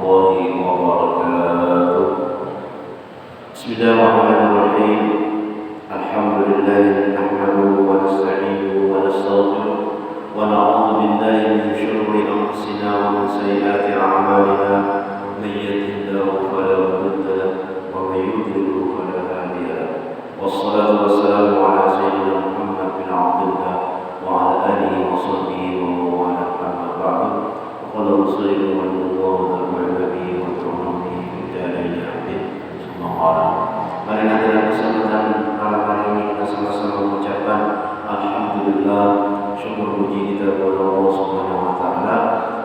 الله وبركاته. بسم الله الرحمن الرحيم. الحمد لله نحمده ونستعينه ونستغفره ونعوذ بالله من شرور أنفسنا ومن سيئات أعمالنا. من يهده الله فلا مضل له ومن يضلل فلا هادي له. والصلاة والسلام على سيدنا محمد بن عبد الله وعلى آله وصحبه ومن والاه. أما بعد، فقد أوصيكم الله بالنبي والرحمة بالجلال عبده ثم قال. Marilah dalam kesempatan malam hari ini kita sama-sama mengucapkan alhamdulillah, syukur puji kita kepada Allah Subhanahu wa taala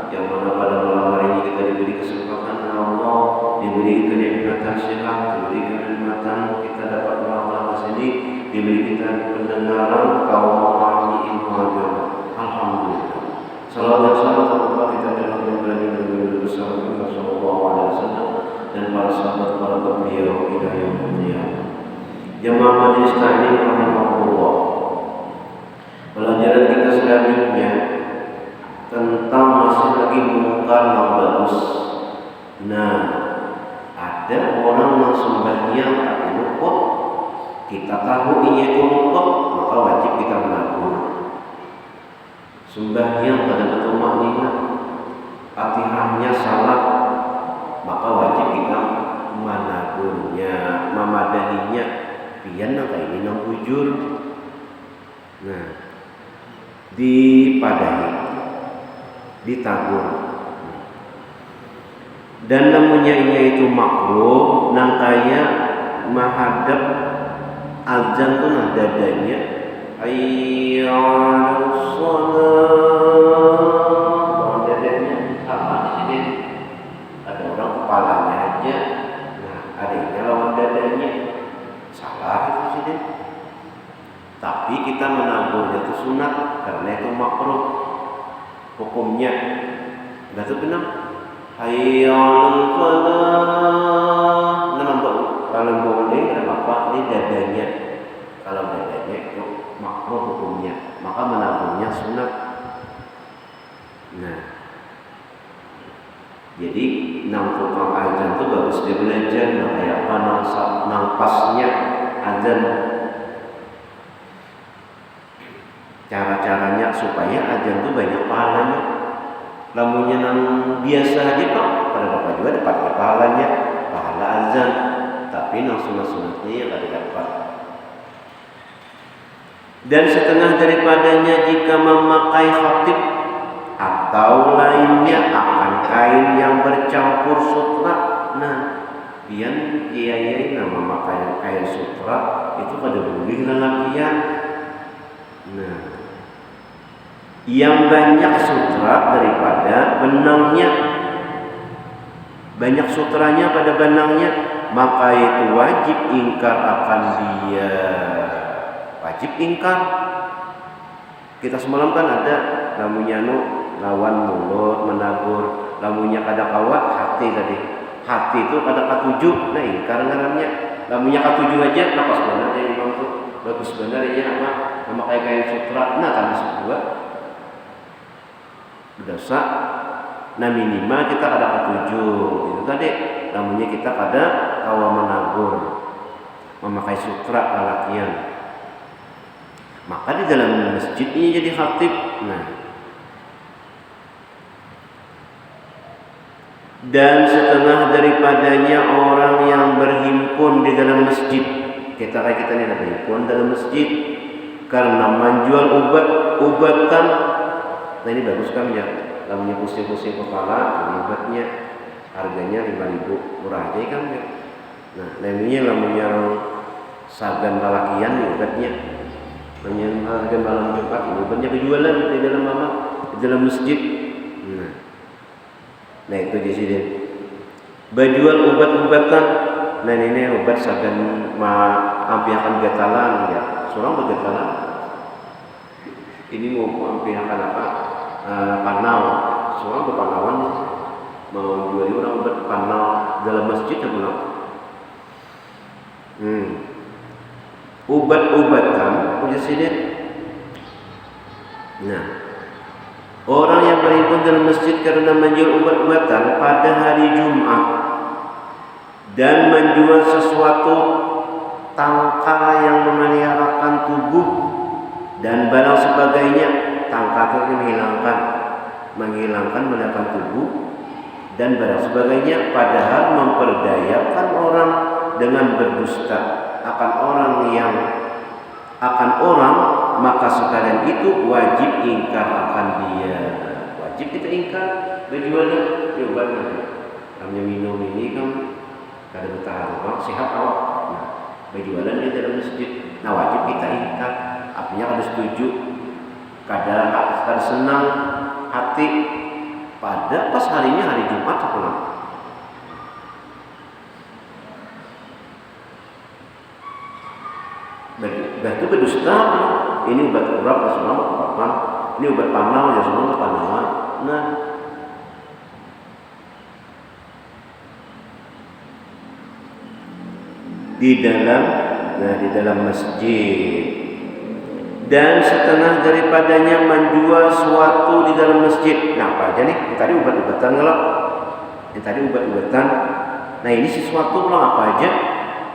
yang mana pada malam hari ini kita diberi kesempatan oleh Allah, diberi kenikmatan sehat, diberi kenikmatan kita dapat melangkah ke sini, diberi kita pendengaran kaum memahami ilmu agama. Alhamdulillah. Salawat dan salam tercurah kita dalam Nabi besar Muhammad sallallahu alaihi wasallam dan para sahabat beliau hingga yaumul qiyamah. Jemaah majelis taklim rahimahullah. Pelajaran kita selanjutnya tentang masih lagi mungkar yang bagus. Nah, ada orang yang sembahyang tapi luput. Kita tahu ini itu luput, maka wajib kita menabur. Sembahyang pada betul maknanya, Fatihahnya salah, maka wajib kita menaburnya, memadaninya. Pian nak ini nang ujur. Nah, dipadai, ditabur. Dan namanya itu makruh, nang kaya menghadap azan tu nah dadanya. Ayyalus salat. Dadanya sama di sini. Ada orang kepalanya aja. Nah, adanya lawan dadanya. Salah itu sini. Tapi kita menaburnya itu sunat karena itu makruh hukumnya. Enggak tuh benar. Hayyalul falah. Kalau boleh kenapa ini dadanya. Kalau dadanya itu makruh hukumnya, maka menaburnya sunat. Nah, jadi nang tukang azan itu bagus dia belajar kayak apa nang pasnya azan. Cara-caranya supaya azan itu banyak pahalanya. Lamunnya nang biasa aja Pak, pada Bapak juga dapat pahalanya, pahala azan. Tapi nang sunat-sunatnya yang tidak dapat. Dan setengah daripadanya jika memakai khatib atau lainnya akan kain yang bercampur sutra. Nah, pian kiai nama memakai kain sutra itu pada boleh lelakian. Nah, yang banyak sutra daripada benangnya, banyak sutranya pada benangnya, maka itu wajib ingkar akan dia. Wajib ingkar. Kita semalam kan ada namanya lawan mulut menabur, lamunya kada kawat hati tadi. Hati itu kada katujuh, nah ingkar ngarannya. Lamunya katujuh aja, napas benar ya imam tuh. Bagus benar ya apa? Memakai kain sutra, nah kan sebuah berdosa. Nah minimal kita kada katujuh, itu tadi. Lamunya kita kada kawa menabur, memakai sutra lalakian. Maka di dalam masjid ini jadi khatib. Nah, dan setengah daripadanya orang yang berhimpun di dalam masjid. Kita ini ada berhimpun dalam masjid karena menjual obatan. Nah ini bagus kan ya. Namanya pusing-pusing kepala, ini obatnya harganya 5.000, murah aja kan ya. Nah, namanya sagan lalakian obatnya. Yang harga malam Jumat ini banyak kejualan di dalam di dalam masjid. Nah itu di sini. Berjual obat-obatan. Nah ini obat sagan ampiakan gatalan ya. Seorang bergatalan. Ini mau ampiakan apa? Panau. Seorang berpanawan mau jual orang obat panau dalam masjid ya belum? Obat-obatan punya sini. Nah, orang yang berhimpun dalam masjid karena menjual ubat-obatan pada hari Jumat dan menjual sesuatu tangkal yang memeliharakan tubuh dan barang sebagainya. Tangkal itu menghilangkan melepaskan tubuh dan barang sebagainya, padahal memperdayakan orang dengan berdusta akan orang, maka sekalian itu wajib ingkar akan dia. Wajib kita ingkar berjualnya. Coba namanya minum ini kan kada bertahan sehat awak. Nah, berjualan di dalam masjid. Nah, wajib kita ingkar. Artinya kada setuju, kada senang hati pada pas harinya hari Jumat pulang. Itu berdusta. Ini obat urap ya semua apa? Ini obat panau ya semua panauan. Nah, di dalam masjid, dan setengah daripadanya menjual suatu di dalam masjid. Nah, apa aja nih? Yang tadi obat-obatan kalau yang tadi obat-obatan. Nah, ini sesuatu apa aja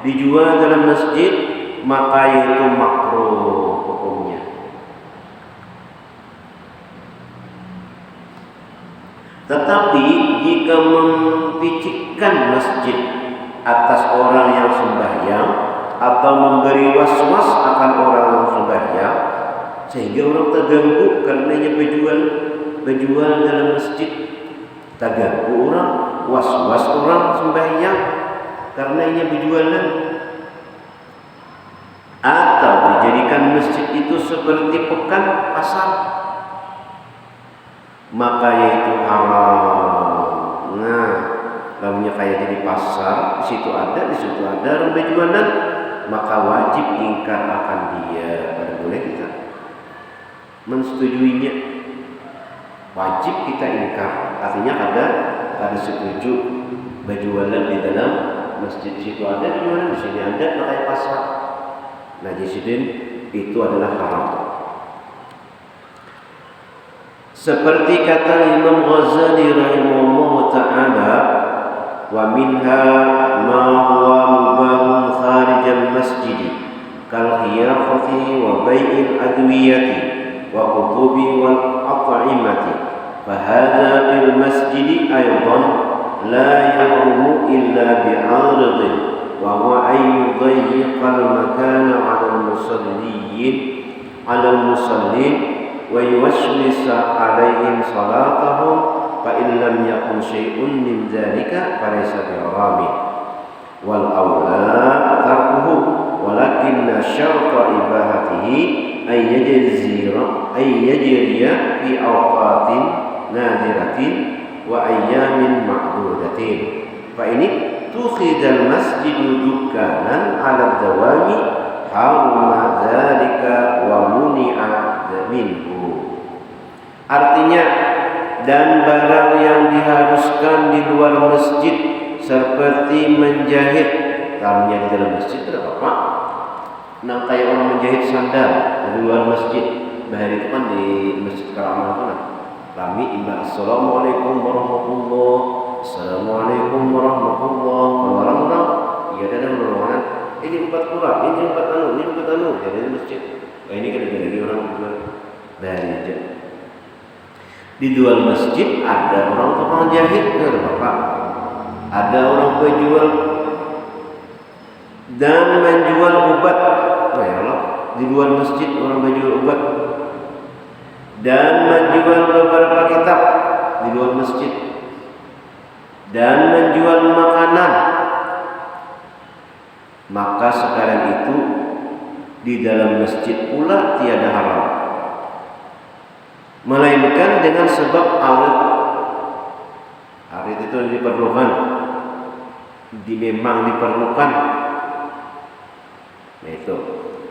dijual dalam masjid, maka itu makruh hukumnya. Tetapi jika mempicikkan masjid atas orang yang sembahyang atau memberi was-was akan orang yang sembahyang sehingga orang terganggu karenanya berjual dalam masjid, terganggu orang, was-was orang sembahyang karenanya berjualan, atau dijadikan masjid itu seperti pekan pasar, maka yaitu haram. Nah, namanya kayak jadi pasar, di situ ada orang berjualan, maka wajib ingkar akan dia. Pada boleh kita mensetujuinya, wajib kita ingkar. Artinya kada setuju berjualan di dalam masjid. Di situ ada jualan, di sini ada, kayak pasar. Nah, jisidin itu adalah haram. Seperti kata Imam Ghazali rahimahullah ta'ala, wa minha ma huwa mubahun kharij al-masjid kal khiyafati wa bai'il adwiyati wa kutubi wal at'imati, fa hadha bil masjid aydan la yahrumu illa bi'aridin wa huwa an yudayyiqa al-makana 'ala al-musallin wa yuwashwisa 'alaihim salatahum, fa in lam yakun syai'un min dzalika falaysa biharami wal aula tarkuhu, walakinna syarta ibahatihi ay yajriya fi awqatin nadiratin wa ayyamin ma'dudatin, fa ini tukhidal masjidu dukkanan 'ala dawami haruma dzalika wa muni'a minhu. Artinya, dan barang yang diharuskan di luar masjid seperti menjahit. Tamunya di dalam masjid tidak apa-apa. Nah, kayak orang menjahit sandal di luar masjid. Bahari itu kan di masjid Karaman itu nah. Kami imba assalamualaikum warahmatullahi, assalamualaikum warahmatullahi. Orang-orang iya ada orang-orang. Ini empat kurang, ini empat anu. Jadi di masjid. Nah, ini kan lagi orang jual bahari aja. Di luar masjid ada orang tukang jahit, ada apa? Ada orang penjual dan menjual obat. Oh ya Allah, di luar masjid orang menjual obat dan menjual beberapa kitab di luar masjid dan menjual makanan, maka sekarang itu di dalam masjid pula tiada haram, melainkan dengan sebab arit itu diperlukan, memang diperlukan,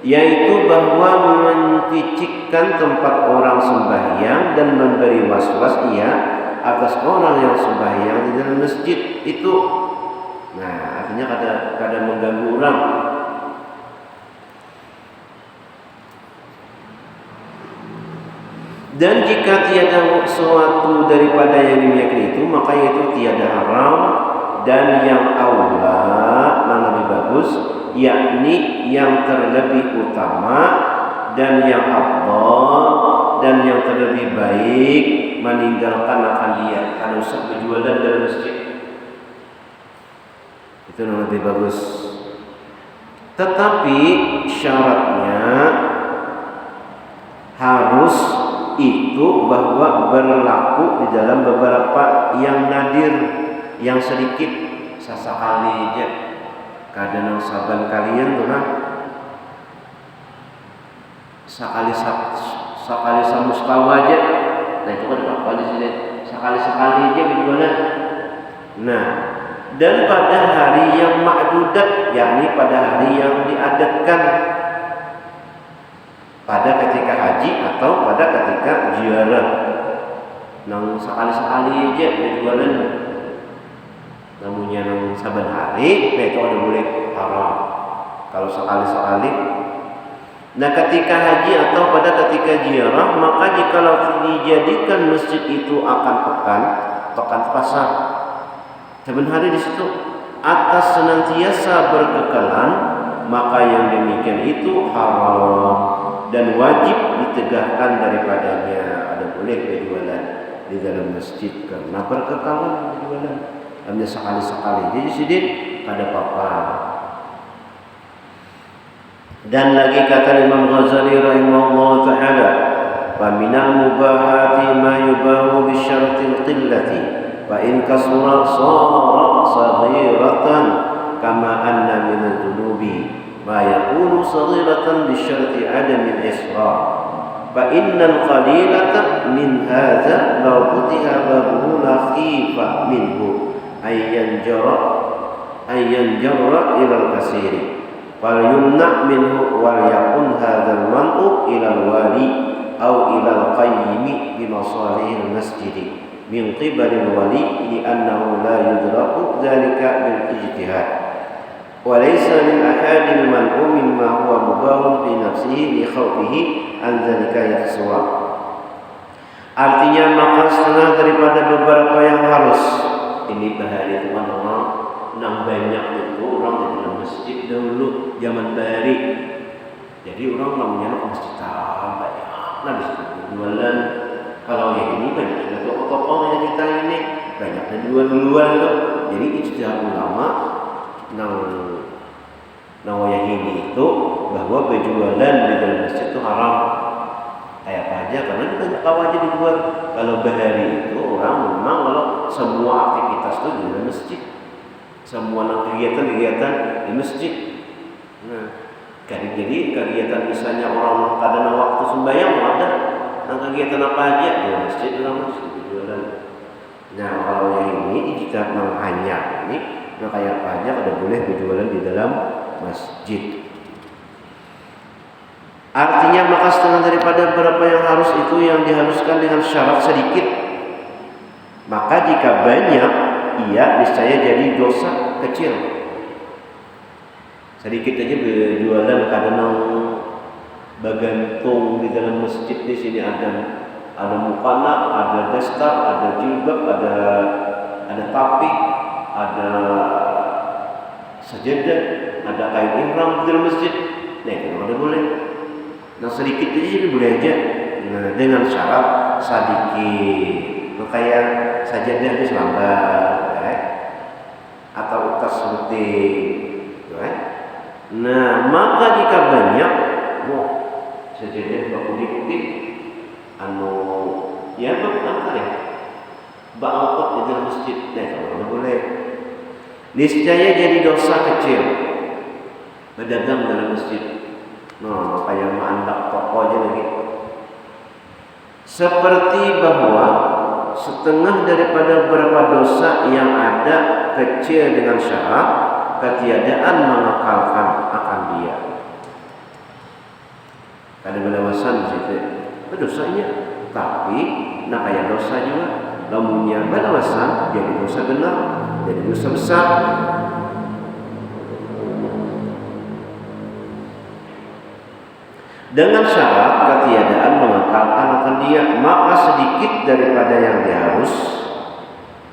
yaitu bahwa mencicikkan tempat orang sembahyang dan memberi was-was ia atas orang yang sembahyang di dalam masjid itu. Nah, artinya kada mengganggu orang. Dan jika tiada sesuatu daripada yang dimiliki itu, maka itu tiada haram. Dan yang aula, yang lebih bagus, yakni yang terlebih utama dan yang afdal dan yang terlebih baik meninggalkan akan dia. Kalau usah berjualan dalam masjid, itu yang lebih bagus. Tetapi syaratnya harus itu bahwa berlaku di dalam beberapa yang nadir, yang sedikit, sesekali aja. Kadang saban kalian tuh nah, sekali samustawa aja. Nah itu kan apa di sini? Sekali aja gimana? Nah, dan pada hari yang ma'dudat, yakni pada hari yang diadatkan, pada ketika haji atau pada ketika ziarah. Nang sekali aja berjualan. Namunnya nang saban hari, nah itu ada boleh haram. Kalau sekali. Nah ketika haji atau pada ketika ziarah, maka jikalau dijadikan masjid itu akan pekan pasar, saban hari di situ atas senantiasa berkekalan, maka yang demikian itu haram dan wajib ditegakkan daripadanya. Ada boleh berjualan di dalam masjid karena berkekalan berjualan. Hanya sekali. Jadi sidin kada apa-apa. Dan lagi kata Imam Ghazali rahimahullah taala, "Fa minal mubahati ma yubahu bi syartil qillati, fa in kasura sara saghiratan kama anna min adh-dhunubi ma yakunu saghiratan bi syarti adam al-israr. Fa innal qalilata min hadza law futiha babuhu la khifa minhu ayyan jarra ila al-kasiri. Fal yumna minhu wal yakun hadzal man'u ila al-wali aw ila al-qayyim bi masalih al-masjid min qibal al-wali li annahu la yudraku dzalika bil ijtihad wa laysa lil ahad al-man'u mimma huwa mubahun bi nafsihi li khawfihi an dzalika yahsura." Artinya maka setengah daripada beberapa yang harus ini bahari teman-teman, nang banyak itu orang di dalam masjid dahulu zaman bahari. Jadi orang namanya masjid banyak. Nah di situ jualan. Kalau yang ini banyak sudah toko-toko yang kita ini banyak dan duluan loh. Jadi ijtihad ulama nang yang ini itu bahwa berjualan di dalam masjid itu haram. Kayak apa aja karena kita nggak tahu aja dijual. Kalau bahari itu orang memang kalau semua aktivitas itu di dalam masjid. Semua kegiatan di masjid. Nah, jadi kegiatan misalnya orang kadang waktu sembahyang ada, kegiatan apa aja di masjid dalam masjid jualan. Nah kalau yang ini jika hanya ini, nah kayak apa aja kada boleh berjualan di dalam masjid. Artinya maka setengah daripada berapa yang harus itu yang diharuskan dengan syarat sedikit. Maka jika banyak, ia niscaya jadi dosa kecil. Sedikit aja berjualan kadang bagantung di dalam masjid. Di sini ada mukana, ada dastar, ada jilbab, ada tapik, ada sajadah, ada kain ihram di dalam masjid. Nah itu ada boleh. Nah sedikit aja jadi boleh aja. Nah, dengan syarat sedikit. Kayak sajadah itu selambat, atau tas putih, Nah maka jika banyak, sajadah putih, ya apa ya, bangkot di dalam masjid, kalau boleh. Niscaya jadi dosa kecil berdagang dalam masjid. Nah kayak mandak toko aja lagi. Seperti bahwa setengah daripada beberapa dosa yang ada kecil dengan syarat ketiadaan mengekalkan akan dia. Ada balawasan di situ. Dosanya, tapi nak kayak dosa juga. Lamunnya balawasan jadi dosa benar, jadi dosa besar. Dengan syarat ketiadaan mengekalkan mengakalkan akan dia, maka sedikit daripada yang diharus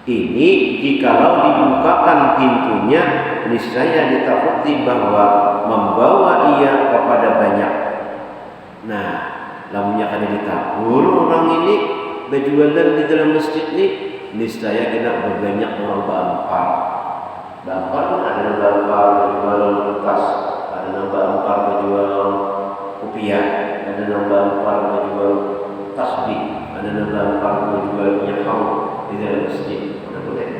ini jikalau dibukakan pintunya niscaya ditakuti bahwa membawa ia kepada banyak. Nah, lamunnya kada ditabur orang ini berjualan di dalam masjid ini, niscaya kena berbanyak orang berampar. Berampar ada berampar berjual kertas, ada berampar berjual kopiah, ada berampar berjual tasbih, ada berampar berjual nyahau di dalam masjid. Mana boleh?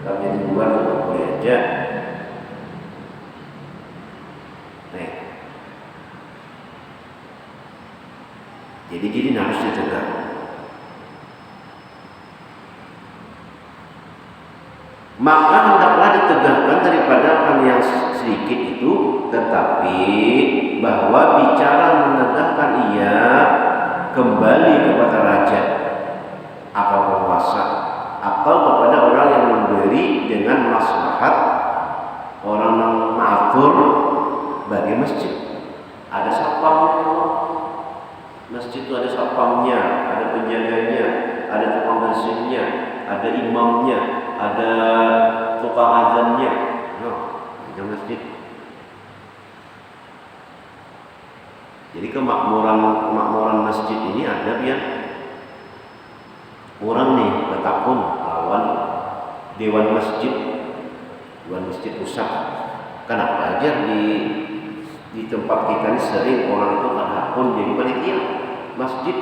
Tapi di luar boleh aja. Jadi harus dicegah. Maka hendaklah ditegakkan daripada hal yang sedikit itu, tetapi bahwa bicara menegakkan ia kembali kepada raja atau penguasa atau kepada orang yang memberi dengan maslahat orang yang mengatur bagi masjid. Ada satpamnya. Masjid itu ada satpamnya, ada penjaganya, ada tukang bersihnya, ada imamnya, ada tukang azannya. Ada masjid. Jadi kemakmuran masjid ini ada yang orang nih bertakun lawan dewan masjid pusat. Kenapa aja di tempat kita ini sering orang itu kadang jadi panitia masjid,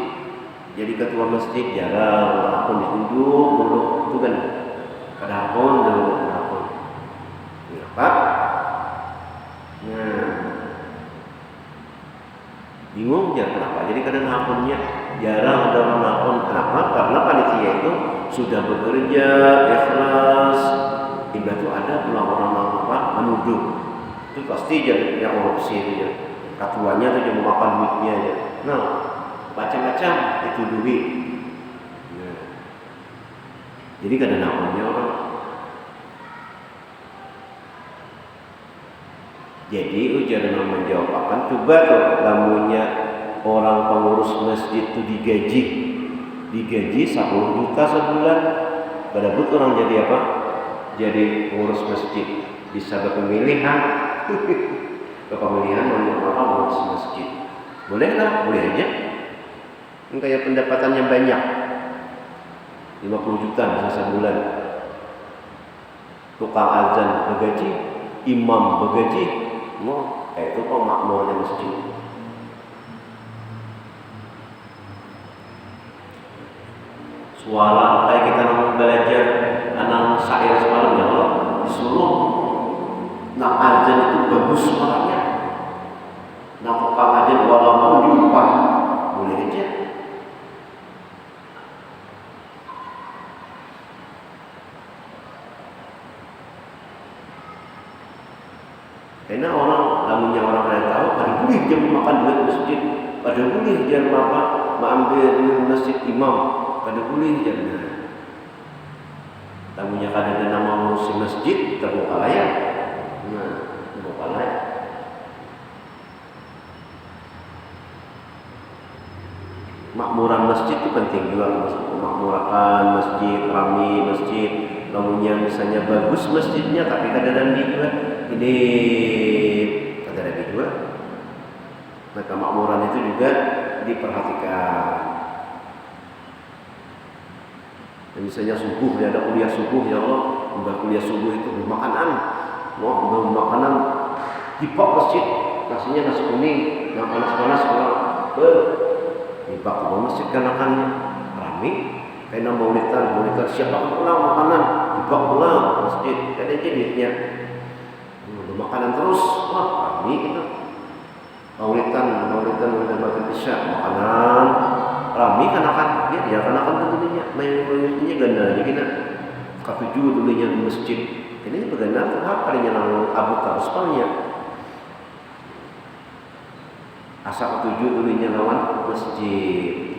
jadi ketua masjid, jarang orang ditunjuk dulu itu kan kadang kenapa? Nah, bingung ya kenapa? Jadi kadang akunnya jarang ada orang akun. Kenapa? Karena panitia itu sudah bekerja ikhlas. Ibadah itu ada pulang orang menuduh. Itu pasti jadi yang korupsi itu ya. Ketuanya itu cuma makan duitnya aja. Nah, macam-macam dituduhi. Nah. Jadi kadang akunnya orang. Jadi ujian yang menjawab akan coba tuh lamunya orang pengurus masjid itu digaji 10 juta sebulan. Pada butuh orang jadi apa? Jadi pengurus masjid, bisa berpemilihan. Kepemilihan untuk apa pengurus masjid? Boleh lah, boleh aja. Kayak pendapatannya banyak, 50 juta bisa sebulan. Tukang azan bergaji, imam bergaji, itu pemakmuran masjid. Suara kayak kita mau belajar anak syair semalam ya Allah, disuruh nak azan itu bagus suaranya. Nak tukang azan walaupun diupah, boleh aja. Karena lamunya orang yang tahu, pada boleh dia makan duit masjid, pada boleh dia mengambil duit masjid imam, pada boleh dia. Lamunya kadang nama ngurusi masjid terbuka layak, terbuka layak. Makmuran masjid itu penting juga, memakmurkan masjid, rami masjid. Lamunya misalnya bagus masjidnya, tapi kadang-kadang juga ini kata Nabi juga, maka makmuran itu juga diperhatikan. Dan misalnya subuh, ada kuliah subuh, ya Allah, udah kuliah subuh itu bermakanan, makanan di bak masjid, nasinya nasi kuning, yang panas-panas, di bak masjid kan akannya rame, karena maulidan siapa pulang makanan, di bak pulang masjid, ada jenisnya. Makanan terus, rame kita. Maulidan udah makan isya, makanan rame kan akan dia kan akan tentunya main ganda aja kita. Ketujuh dulunya di masjid. Ini berganda apa adanya nang Abu Taruspannya. Asa ketujuh dulunya lawan masjid.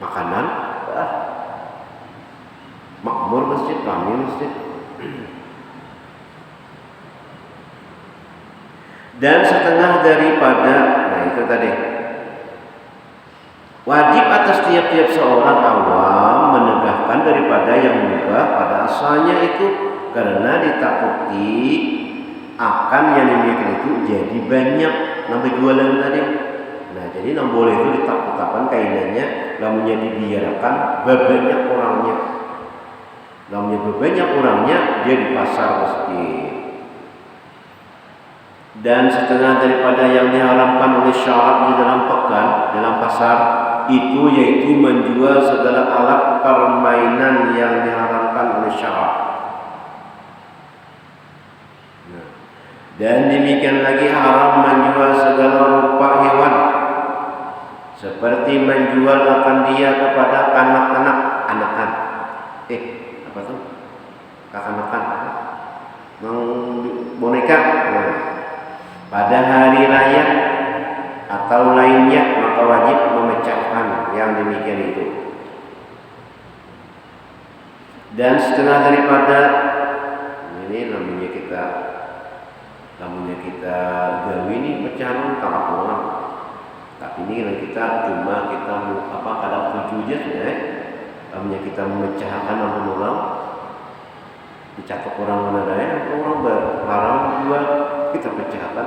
Makanan, makmur masjid, rame masjid. Dan setengah daripada, nah itu tadi, Wajib atas tiap-tiap seorang awam menegakkan daripada yang mubah pada asalnya itu, karena ditakuti akan yang demikian itu jadi banyak nambah jualan tadi. Nah jadi yang boleh itu ditakut-takutan kainannya, namanya dibiarkan banyak orangnya, namanya banyak orangnya dia di pasar masjid. Dan setengah daripada yang diharamkan oleh syarat di dalam pekan, dalam pasar itu yaitu menjual segala alat permainan yang diharamkan oleh syarat. Dan demikian lagi haram menjual segala rupa hewan, seperti menjual akan dia kepada anak-anak, anakan. Apa tuh? Kakanakan, boneka. Nah, pada hari raya atau lainnya maka wajib memecahkan yang demikian itu. Dan setengah daripada ini namanya gawe ini pecahan kakak orang. Tapi ini kan kita cuma kadang tujuh aja sudah. Namanya kita memecahkan orang dicatat orang mana daya, orang berharam juga kita pecahkan.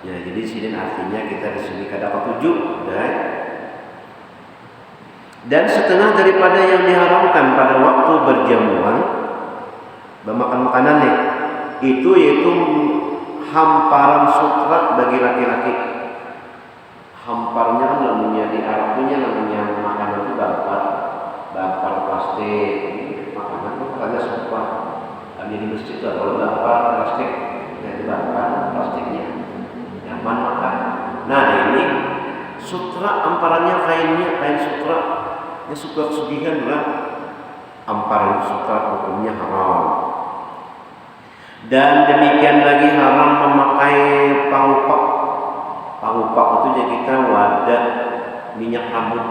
Ya, jadi sini artinya kita di sini kada ketujuh, dan setengah daripada yang diharamkan pada waktu berjamuan memakan makanannya itu yaitu hamparan sutra bagi laki-laki. Hamparnya namanya di Arab punya namanya makanan itu bampar plastik, makanan itu karena sutra. Kami di masjid itu kalau bampar plastik, jadi bampar plastiknya nyaman makan. Nah ini sutra amparannya kain sutra, ini suka sugihan lah. Amparan sutra hukumnya haram. Dan demikian lagi haram memakai pangupak. Pangupak itu jadi kita wadah minyak rambut.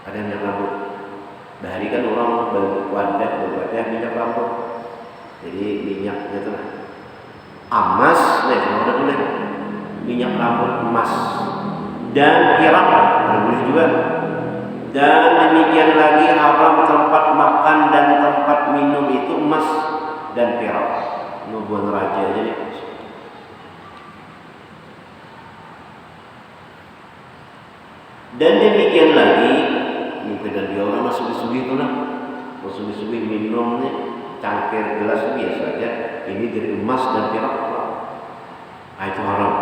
Ada minyak rambut. Dari kan orang wadah minyak rambut. Jadi minyaknya itu emas, ada boleh minyak rambut emas dan pirak ada boleh juga. Dan demikian lagi haram tempat makan dan tempat minum itu emas dan pirak. Nubuan raja aja nih. Dan demikian lagi mungkin dan dia orang sugi-sugi itu lah, sugi-sugi minumnya cangkir gelas biasa aja. Ini dari emas dan perak, itu haram.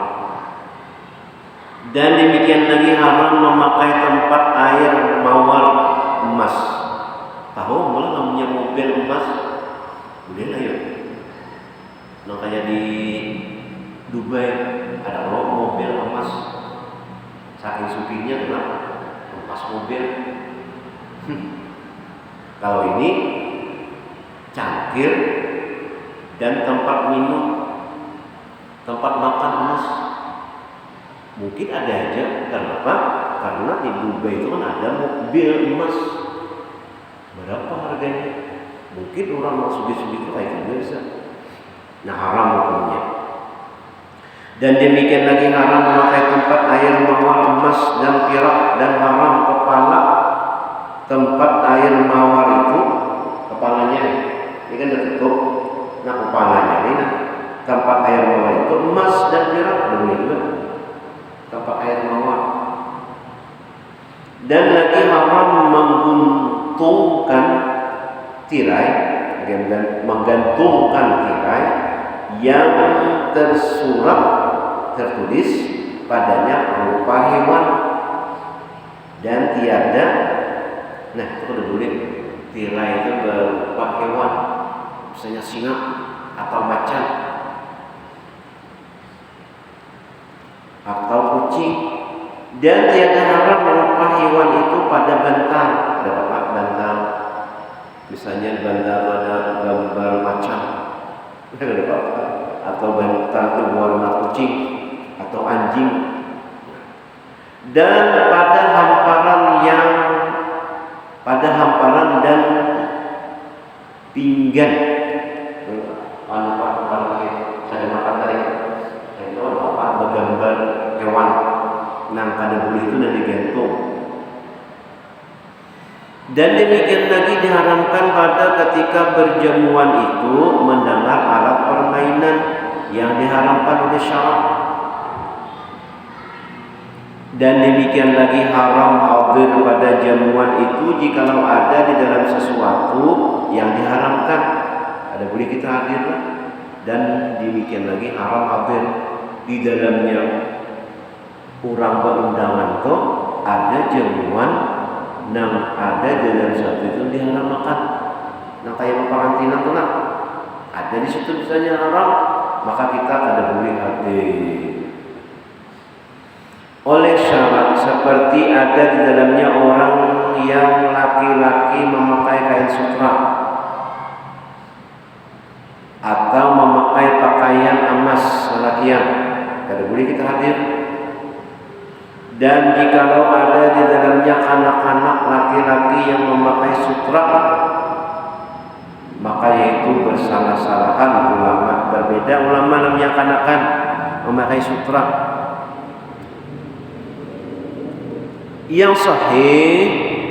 Dan demikian lagi haram memakai tempat air mawar emas. Tahu malah namanya mobil emas, boleh lah ya. Nah kayak di Dubai ada mobil emas, saking sukinya tuh emas mobil. Kalau ini cangkir dan tempat minum, tempat makan emas, mungkin ada aja. Kenapa? Karena di Dubai itu kan ada mobil emas. Berapa harganya? Mungkin orang mau sugi-sugi itu kayak gitu bisa. Nah haram hukumnya. Dan demikian lagi haram memakai tempat air mawar emas dan perak, dan haram kepala tempat air mawar itu kepalanya ini kan tertutup. Nah kepalanya ini tempat air mawar itu emas dan perak, begitu tempat air mawar. Dan lagi haram menggantungkan tirai, dan menggantungkan tirai yang tertulis padanya rupa hewan dan tiada. Nah itu udah boleh tirai itu berupa hewan, misalnya singa atau macan atau kucing. Dan tiada haram berupa hewan itu pada bantal. Ada apa? Bantal, misalnya bantal ada gambar macan, ada apa? Atau bantal itu warna kucing atau anjing. Dan pada hamparan dan pinggan, saya makan tadi itu apa? Bergambar hewan. Nah kada boleh itu dan digantung. Dan demikian lagi diharamkan pada ketika berjamuan itu mendengar alat permainan yang diharamkan oleh syarak. Dan demikian lagi haram hadir pada jamuan itu jikalau ada di dalam sesuatu yang diharamkan. Ada boleh kita hadir. Dan demikian lagi haram hadir di dalamnya orang berundangan tuh ada jamuan yang ada dalam satu itu diharamkan. Nah kayak karantina tuh nak ada di situ misalnya haram, maka kita ada boleh hadir. Oleh syarat seperti ada di dalamnya orang yang laki-laki memakai kain sutra atau memakai pakaian emas lelakian, kada boleh kita hadir. Dan jikalau ada di dalamnya anak-anak laki-laki yang memakai sutra, maka yaitu bersalah-salahan ulama. Berbeda ulama namanya kanakan memakai sutra. Yang sahih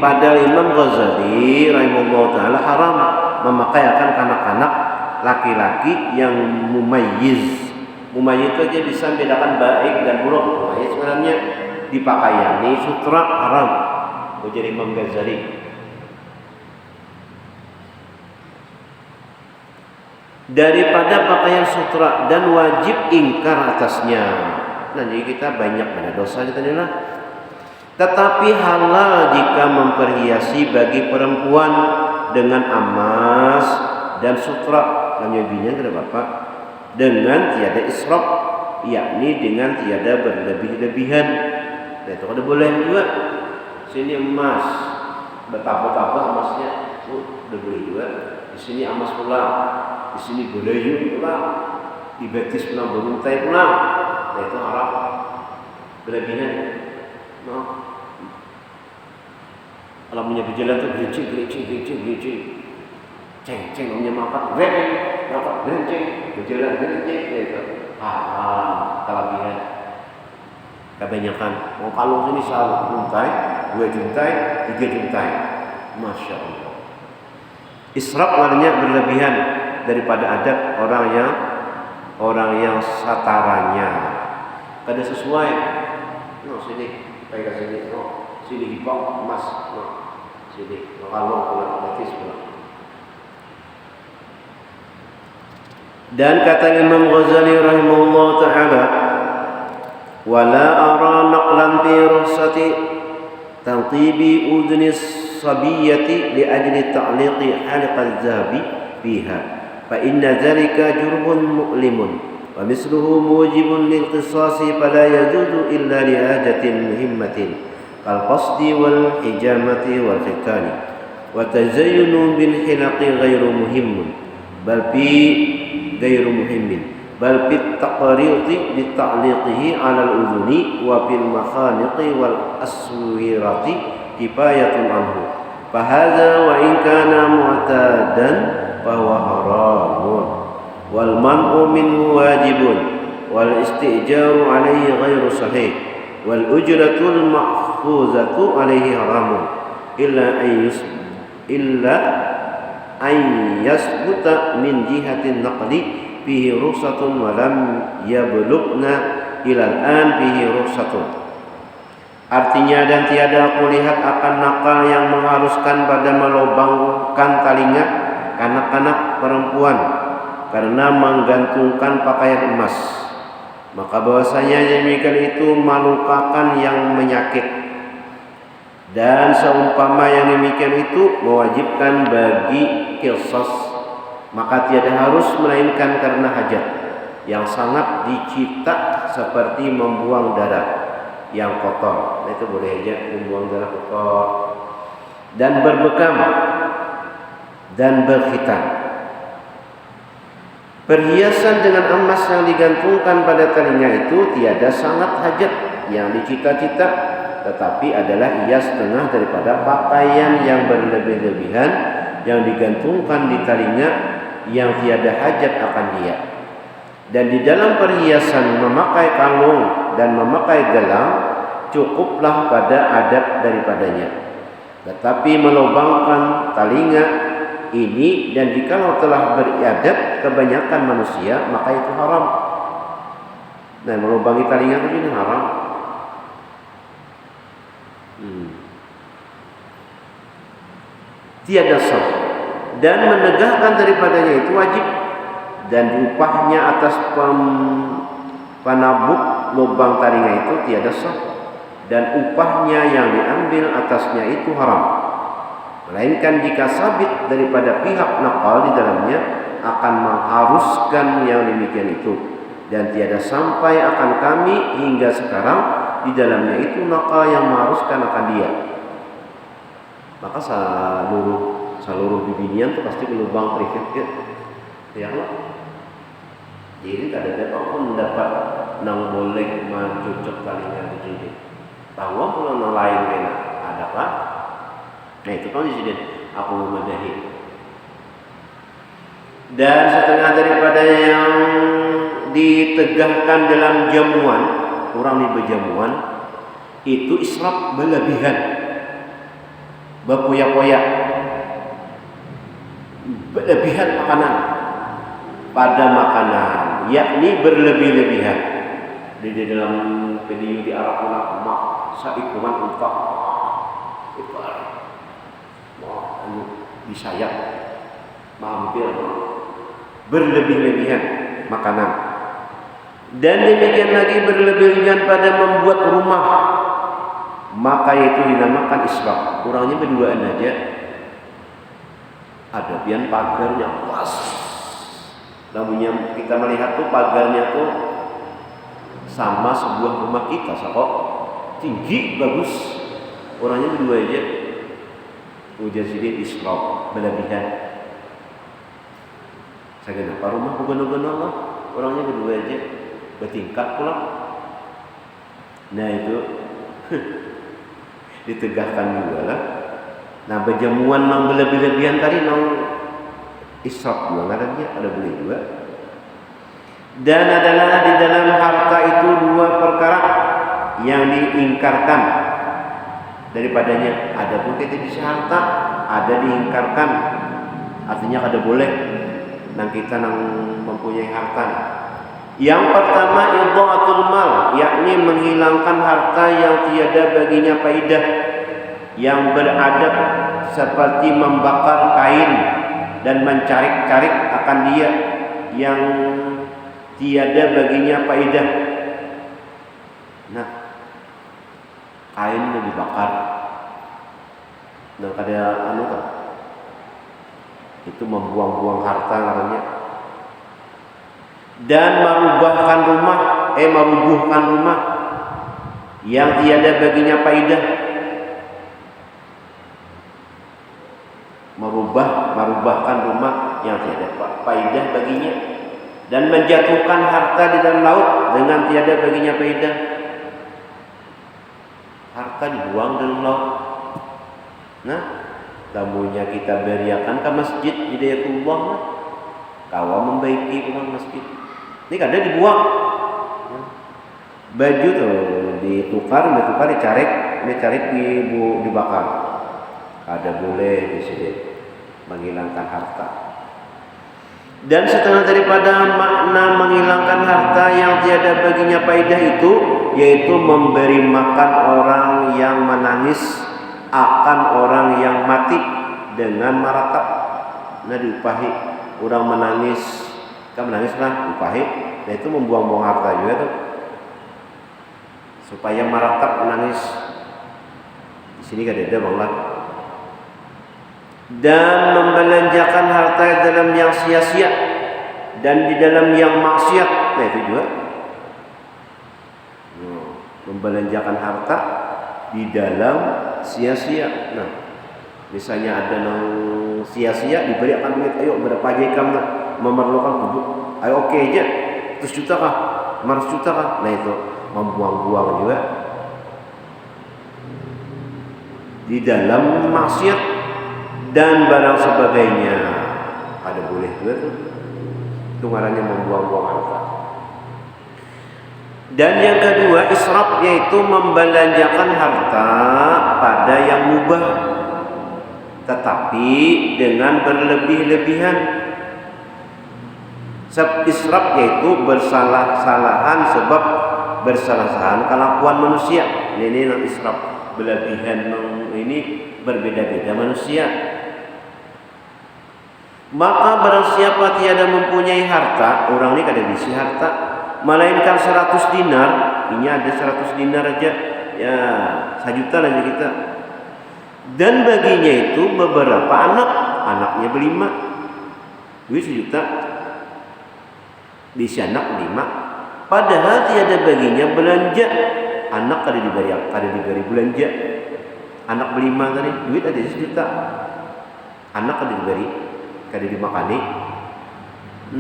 pada Imam Ghazali rahimahullah taala haram memakai akan kanak-kanak laki-laki yang mumayyiz. Mumayyiz itu aja bisa membedakan baik dan buruk. Mumayyiz sebenarnya dipakaiani sutra haram. Ujar Imam Ghazali. Daripada pakaian sutra dan wajib ingkar atasnya. Nah, jadi kita banyak pada dosa kita inilah. Tetapi halal jika memperhiasi bagi perempuan dengan emas dan sutra, namanya bina kepada bapak, dengan tiada israf, yakni dengan tiada berlebih-lebihan. Nah itu kada boleh juga. Sini emas, betapa-tapa emasnya, udah boleh juga. Di sini emas pula, di sini belayu pula, di betis pula beruntai pula. Nah itu haram, berlebihan. No. Kalau punya berjalan tu gerincing, ceng namanya makan, gerincing, berjalan gerincing, itu kelebihan. Kebanyakan, mau kalung sini satu juntai, 2 juntai, 3 juntai, masya Allah. Israf artinya berlebihan daripada adat orang yang sataranya. Kada sesuai. No sini. Kayak sini, sini hipok emas, sini kalung pula betis pula. Dan kata Imam Ghazali rahimahullah taala, wala ara naqlan fi rukhsati tantibi udni sabiyati li ajli ta'liqi halq al-zahabi biha, fa inna dhalika jurhun mu'limun. ومثله موجب للقصاص فلا يجوز إلا لحاجة مهمة كالقصد والحجامة والختان. وتزين بالحلق غير مهم بل في التقريط بتعليقه على الأذن وفي المخانق والأسورة كفاية عنه، فهذا وإن كان معتادا فهو حرام. والمنع منه واجب والاستئجار عليه غير صحيح والأجرة المأخوذة عليه حرام إلا أن يثبت من جهة النقل فيه رخصة ولم يبلغنا إلى الآن فيه رخصة. Artinya, dan tiada aku lihat akan nakal yang mengharuskan pada melobangkan talinga kanak-kanak perempuan karena menggantungkan pakaian emas, maka bahwasanya demikian itu melukakan yang menyakit, dan seumpama yang demikian itu mewajibkan bagi qisas, maka tiada harus melainkan karena hajat yang sangat dicita seperti membuang darah yang kotor. Nah, itu boleh aja membuang darah kotor dan berbekam dan berkhitan. Perhiasan dengan emas yang digantungkan pada telinga itu tiada sangat hajat yang dicita-cita, tetapi adalah ia setengah daripada pakaian yang berlebih-lebihan yang digantungkan di telinga yang tiada hajat akan dia. Dan di dalam perhiasan memakai kalung dan memakai gelang cukuplah pada adab daripadanya. Tetapi melubangkan telinga ini, dan jikalau telah beriadat kebanyakan manusia, maka itu haram. Dan melubangi telinga itu haram. Tiada sah, dan menegakkan daripadanya itu wajib, dan upahnya atas penabuk lubang telinga itu tiada sah, dan upahnya yang diambil atasnya itu haram. Melainkan jika sabit daripada pihak nakal di dalamnya akan mengharuskan yang demikian itu, dan tiada sampai akan kami hingga sekarang di dalamnya itu nakal yang mengharuskan akan dia. Maka seluruh bibinian itu pasti lubang privat ya Allah. Jadi kadang-kadang pun dapat nang boleh mencucuk telinga begini. Tahu pula nang lain kena ada apa? Nah itu kan disini aku memadahi. Dan setengah daripada yang ditegakkan dalam jamuan, orang di berjamuan itu israf berlebihan. Berpoyak-poyak, berlebihan makanan pada makanan, yakni berlebih-lebihan. Di dalam video di Arab pun saikuman untuk disayap, mampir, berlebih-lebihan makanan. Dan demikian lagi berlebih-lebihan pada membuat rumah, maka itu dinamakan israf. Kurangnya berduaan aja. Ada pian pagarnya luas. Namunnya kita melihat tuh pagarnya tuh sama sebuah rumah kita, sakok tinggi bagus. Orangnya berdua aja. Ujar sini israf berlebihan. Saya kenapa rumah bukan Allah? Orangnya berdua aja, bertingkat pula. Nah itu ditegakkan juga lah. Nah berjamuan yang berlebih-lebihan tadi nang israf juga ada boleh juga. Dan adalah di dalam harta itu dua perkara yang diingkarkan daripadanya. Ada pun kita bisa harta, ada diingkarkan. Artinya ada boleh nang kita nang mempunyai harta. Yang pertama idha'atul mal, yakni menghilangkan harta yang tiada baginya faidah, yang beradab seperti membakar kain dan mencarik-carik akan dia yang tiada baginya faidah. Nah, kain dibakar. Nah, kada anu kan? Itu membuang-buang harta namanya. Dan merubuhkan rumah yang tiada baginya faidah. Merubahkan rumah yang tiada faidah baginya, dan menjatuhkan harta di dalam laut dengan tiada baginya faidah. Harta dibuang dalam laut. Nah, tamunya kita beriakan ke masjid Hidayatullah, kawa membaiki uang masjid. Ini kadang dibuang. Baju tuh ditukar dicarik dibakar. Ada boleh di sini menghilangkan harta. Dan setengah daripada makna menghilangkan harta yang tiada baginya faidah itu, yaitu memberi makan orang yang menangis akan orang yang mati dengan maratap. Nah diupahi orang menangis, kan menangis lah upahi. Nah itu membuang-buang harta juga tuh, supaya maratap menangis. Di sini kan ada bang lah. Dan membelanjakan harta dalam yang sia-sia dan di dalam yang maksiat. Nah itu juga membelanjakan harta di dalam sia-sia. Nah misalnya ada yang sia-sia diberikan duit, ayo berapa aja kamu memerlukan kubuk, ayo oke aja 100 juta kah, 500 juta kah. Nah itu membuang-buang juga di dalam maksiat dan barang sebagainya. Ada boleh juga tuh. Itu ngarannya membuang-buang harta. Dan yang kedua israf, yaitu membelanjakan harta pada yang mubah. tetapi dengan berlebih-lebihan. Israf yaitu bersalah-salahan sebab bersalah-salahan kelakuan manusia. Ini israf, berlebihan ini berbeda-beda manusia. Maka barang siapa tiada mempunyai harta, orang ini kada bisi harta, melainkan 100 dinar, ini ada 100 dinar aja, ya 1 juta aja kita. Dan baginya itu beberapa anak, anaknya berlima, duit 1 juta, bisi anak 5, padahal tiada baginya belanja, anak kada diberi belanja, anak berlima tadi, duit ada 1 juta, anak kada diberi, kada dimakani.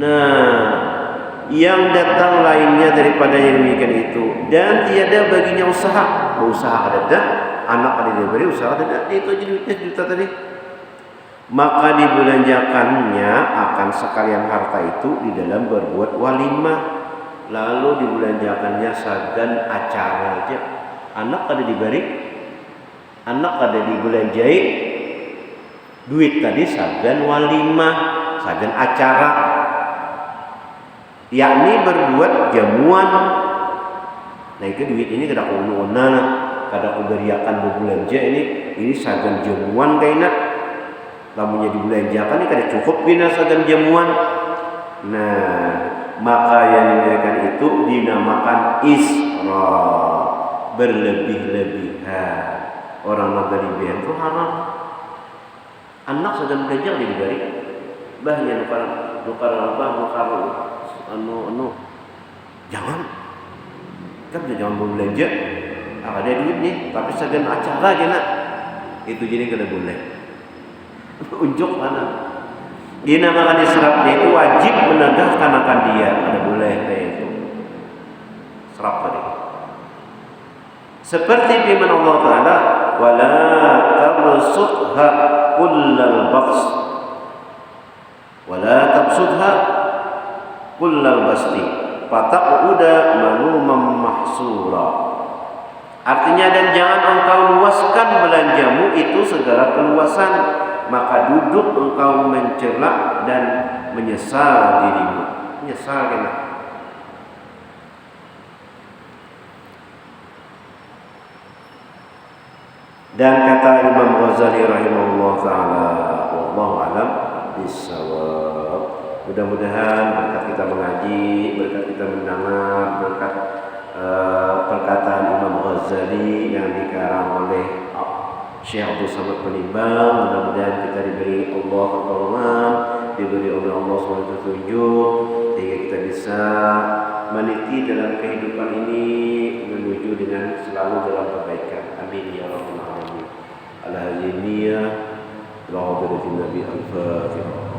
Nah, yang datang lainnya daripada yang demikian itu, dan tiada baginya usaha, usaha ada, anak ada diberi, usaha ada, itu aja duitnya 1 juta tadi. Maka dibelanjakannya akan sekalian harta itu di dalam berbuat walimah, lalu dibelanjakannya sagan acara aja. Anak ada diberi, anak ada dibelanjai, duit tadi sagan walimah, sagan acara, yakni berbuat jamuan. Nah itu duit ini kada kuno-kuno, kada kuberiakan berbelanja ini sagan jamuan kayaknya. Lamunnya dibelanjakan ini kada cukup bina sagan jamuan. Nah maka yang dinamakan itu dinamakan israf, berlebih-lebihan. Orang yang berlebihan itu haram. Anak sagan belanja diberi, bahnya nukar jangan, kan jangan belanja. Ada duit nih, tapi sagan acara aja nak, itu jadi kada boleh. Unjuk mana? Dinamakan israf itu wajib menegakkan akan dia, kada boleh kayak itu. Israf tadi. Seperti firman Allah Taala, wala tabsutha kullal bas, wala tabsutha kullal basti, fataquda malumam mahsura. Artinya, dan jangan engkau luaskan belanjamu itu segala keluasan, maka duduk engkau mencela dan menyesal dirimu. Menyesal kena. Dan kata Imam Ghazali rahimahullah ta'ala, wallahu alam bissawab. Mudah-mudahan berkat kita mengaji, berkat kita mendengar, berkat perkataan Imam Ghazali yang dikarang oleh Syekh Abdul Samad Penimbang, mudah-mudahan kita diberi Allah pertolongan, diberi oleh Allah SWT petunjuk, sehingga kita bisa meniti dalam kehidupan ini menuju dengan selalu dalam kebaikan. Amin ya rabbal alamin. Al-Hazimiyah, Nabi Al-Fatihah.